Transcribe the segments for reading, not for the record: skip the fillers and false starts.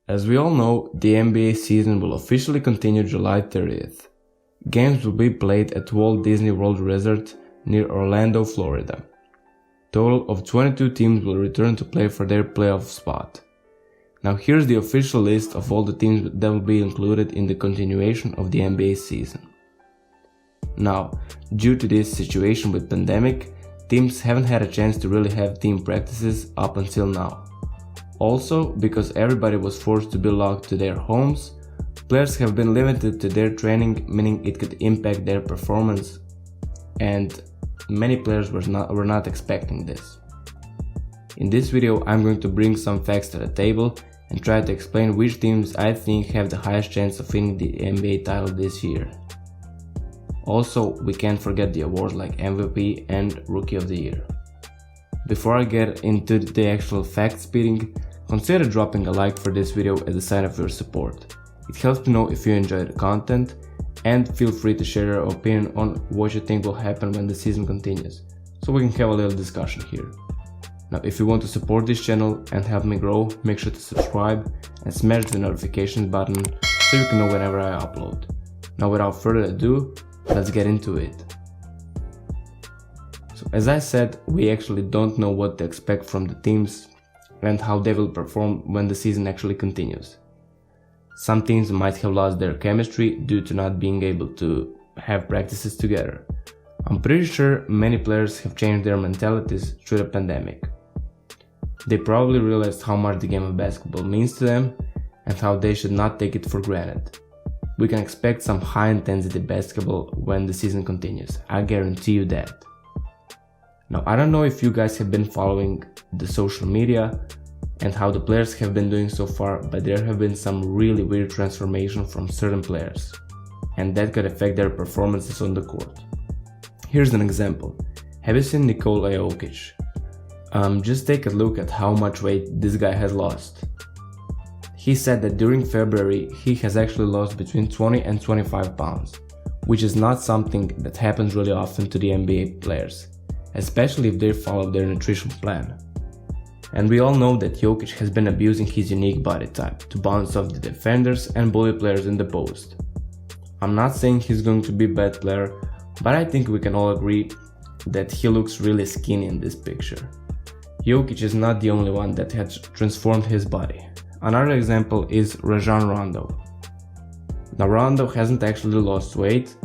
As we all know, the NBA season will officially continue July 30th. Games will be played at Walt Disney World Resort near Orlando, Florida. Total of 22 teams will return to play for their playoff spot. Now here's the official list of all the teams that will be included in the continuation of the NBA season. Now, due to this situation with pandemic, teams haven't had a chance to really have team practices up until now. Also, because everybody was forced to be locked to their homes, players have been limited to their training, meaning it could impact their performance, and many players were not expecting this. In this video, I'm going to bring some facts to the table and try to explain which teams I think have the highest chance of winning the NBA title this year. Also, we can't forget the awards like MVP and Rookie of the Year. Before I get into the actual fact speeding, consider dropping a like for this video as a sign of your support. It helps me know if you enjoy the content, and feel free to share your opinion on what you think will happen when the season continues, so we can have a little discussion here. Now, if you want to support this channel and help me grow, make sure to subscribe and smash the notification button so you can know whenever I upload. Now, without further ado, let's get into it. So as I said, we actually don't know what to expect from the teams and how they will perform when the season actually continues. Some teams might have lost their chemistry due to not being able to have practices together. I'm pretty sure many players have changed their mentalities through the pandemic. They probably realized how much the game of basketball means to them and how they should not take it for granted. We can expect some high intensity basketball when the season continues, I guarantee you that. Now, I don't know if you guys have been following the social media and how the players have been doing so far, but there have been some really weird transformation from certain players, and that could affect their performances on the court. Here's an example. Have you seen Nikola Jokic? Just take a look at how much weight this guy has lost. He said that during February he has actually lost between 20 and 25 pounds, which is not something that happens really often to the NBA players, especially if they follow their nutrition plan. And we all know that Jokic has been abusing his unique body type to bounce off the defenders and bully players in the post. I'm not saying he's going to be a bad player, but I think we can all agree that he looks really skinny in this picture. Jokic is not the only one that has transformed his body. Another example is Rajon Rondo. Now, Rondo hasn't actually lost weight.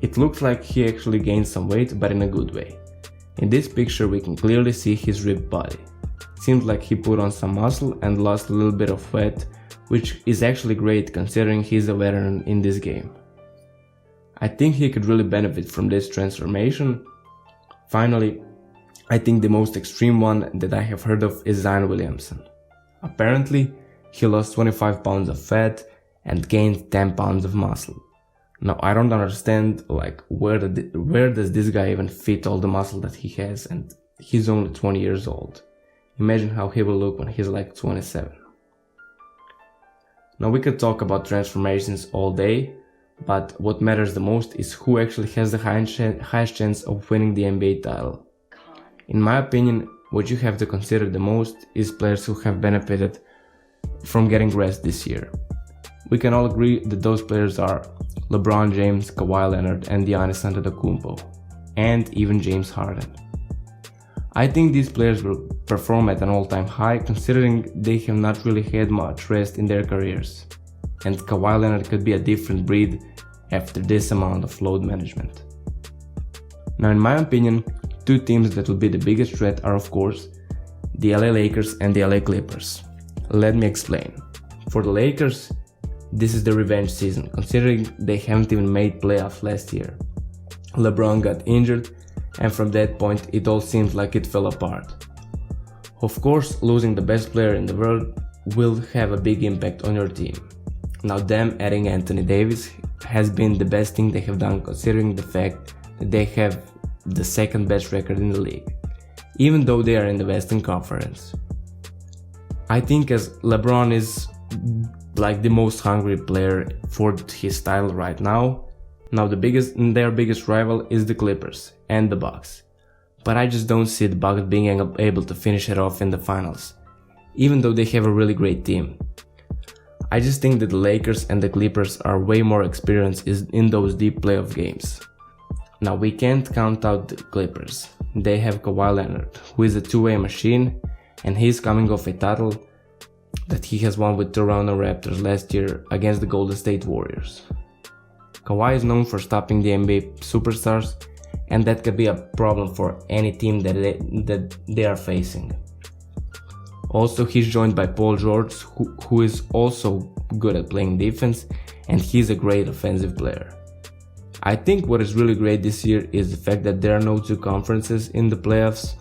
It looks like he actually gained some weight, but in a good way. In this picture we can clearly see his ripped body. Seems like he put on some muscle and lost a little bit of fat, which is actually great considering he's a veteran in this game. I think he could really benefit from this transformation. Finally, I think the most extreme one that I have heard of is Zion Williamson. Apparently, he lost 25 pounds of fat and gained 10 pounds of muscle. Now, I don't understand where does this guy even fit all the muscle that he has, and he's only 20 years old. Imagine how he will look when he's like 27. Now, we could talk about transformations all day, but what matters the most is who actually has the highest chance of winning the NBA title. In my opinion, what you have to consider the most is players who have benefited from getting rest this year. We can all agree that those players are LeBron James, Kawhi Leonard, and Giannis Antetokounmpo, and even James Harden. I think these players will perform at an all-time high considering they have not really had much rest in their careers, and Kawhi Leonard could be a different breed after this amount of load management. Now, in my opinion, two teams that will be the biggest threat are, of course, the LA Lakers and the LA Clippers. Let me explain. For the Lakers, this is the revenge season, considering they haven't even made playoffs last year. LeBron got injured, and from that point it all seems like it fell apart. Of course, losing the best player in the world will have a big impact on your team. Now, them adding Anthony Davis has been the best thing they have done considering the fact that they have the second best record in the league, even though they are in the Western Conference. I think as LeBron is like the most hungry player for his title right now, their biggest rival is the Clippers and the Bucks. But I just don't see the Bucks being able to finish it off in the finals, even though they have a really great team. I just think that the Lakers and the Clippers are way more experienced in those deep playoff games. Now we can't count out the Clippers. They have Kawhi Leonard, who is a two-way machine, and he's coming off a title that he has won with Toronto Raptors last year against the Golden State Warriors. Kawhi is known for stopping the NBA superstars, and that could be a problem for any team that they are facing. Also, he's joined by Paul George, who is also good at playing defense, and he's a great offensive player. I think what is really great this year is the fact that there are no two conferences in the playoffs.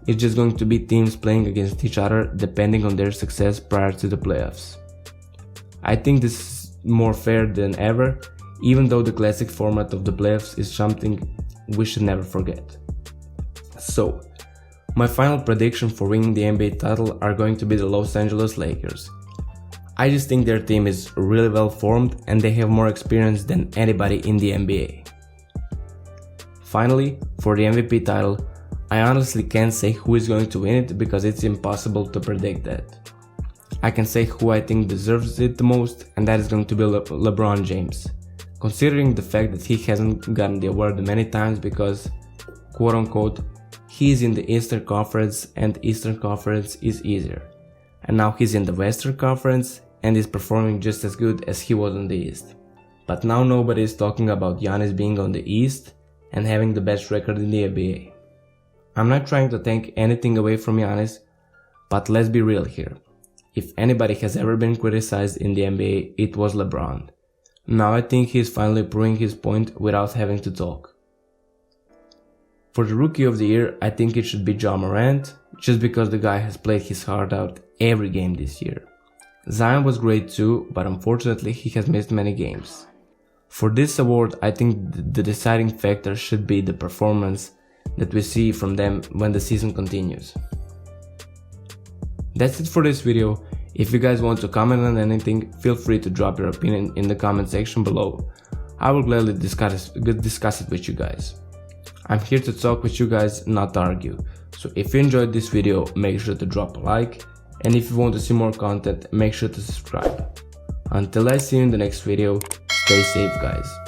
It's just going to be teams playing against each other depending on their success prior to the playoffs. I think this is more fair than ever, even though the classic format of the playoffs is something we should never forget. So, my final prediction for winning the NBA title are going to be the Los Angeles Lakers. I just think their team is really well formed and they have more experience than anybody in the NBA. Finally, for the MVP title, I honestly can't say who is going to win it because it's impossible to predict that. I can say who I think deserves it the most, and that is going to be LeBron James. Considering the fact that he hasn't gotten the award many times because, quote unquote, he's in the Eastern Conference and the Eastern Conference is easier. And now he's in the Western Conference and is performing just as good as he was on the East. But now nobody is talking about Giannis being on the East and having the best record in the NBA. I'm not trying to take anything away from Giannis, but let's be real here. If anybody has ever been criticized in the NBA, it was LeBron. Now I think he is finally proving his point without having to talk. For the Rookie of the Year, I think it should be Ja Morant, just because the guy has played his heart out every game this year. Zion was great too, but unfortunately he has missed many games. For this award, I think the deciding factor should be the performance that we see from them when the season continues. That's it for this video. If you guys want to comment on anything, feel free to drop your opinion in the comment section below. I will gladly discuss it with you guys. I'm here to talk with you guys, not argue. So if you enjoyed this video, make sure to drop a like, and if you want to see more content, make sure to subscribe. Until I see you in the next video, stay safe guys.